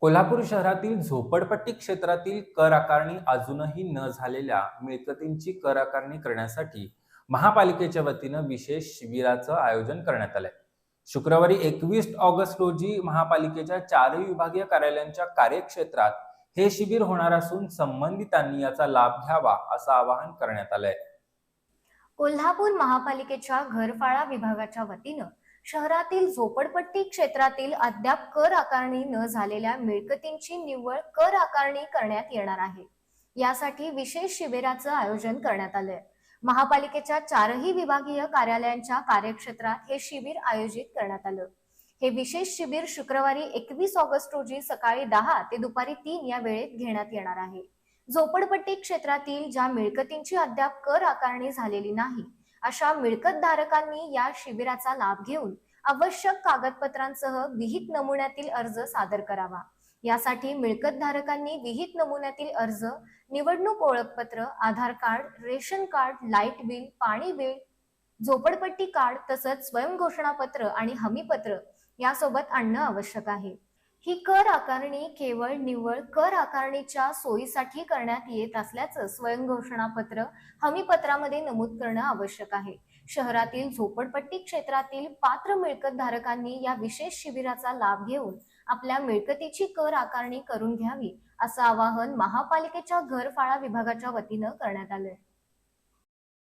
कोल्हापूर शहरातील झोपडपट्टी क्षेत्रातील कर आकारणी अजूनही न झालेल्या मिळकतींची कर आकारणी करण्यासाठी महापालिकेच्या वतीनं विशेष शिबिराचं आयोजन करण्यात आलंय. शुक्रवारी 21 ऑगस्ट रोजी महापालिकेच्या चारही विभागीय कार्यालयांच्या कार्यक्षेत्रात हे शिबिर होणार असून संबंधितांनी याचा लाभ घ्यावा असं आवाहन करण्यात आलंय. कोल्हापूर महापालिकेच्या घरफाळा विभागाच्या वतीनं शहरातील झोपडपट्टी क्षेत्रातील अद्याप कर आकारणी न झालेल्या मिळकतींची निव्वळ कर आकारणी करण्यात येणार आहे. यासाठी विशेष शिबिराचं आयोजन करण्यात आलंय. महापालिकेच्या चारही विभागीय कार्यालयांच्या कार्यक्षेत्रात हे शिबिर आयोजित करण्यात आलं. हे विशेष शिबिर शुक्रवारी 21 ऑगस्ट रोजी सकाळी 10 ते दुपारी 3 या वेळेत घेण्यात येणार आहे. झोपडपट्टी क्षेत्रातील ज्या मिळकतींची अद्याप कर आकारणी झालेली नाही अशा मिळकतधारकांनी या शिबिराचा लाभ घेऊन आवश्यक कागदपत्रांसह विहित नमुन्यातील अर्ज सादर करावा. यासाठी मिळकतधारकांनी विहित नमुन्यातील अर्ज, निवडणूक ओळखपत्र, Aadhaar card, ration card, light bill, पाणी बिल, झोपडपट्टी कार्ड तसंच स्वयंघोषणापत्र आणि हमीपत्र यासोबत आणणं आवश्यक आहे. ही कर आकारणी केवळ निव्वळ कर आकारणीच्या सोयीसाठी करण्यात येत असल्याचं स्वयंघोषणापत्र हमीपत्रामध्ये नमूद करणं आवश्यक आहे. शहरातील झोपडपट्टी क्षेत्रातील पात्र मिळकतधारकांनी या विशेष शिबिराचा लाभ घेऊन आपल्या मिळकतीची कर आकारणी करून घ्यावी असं आवाहन महापालिकेच्या घरफाळा विभागाच्या वतीनं करण्यात आलंय.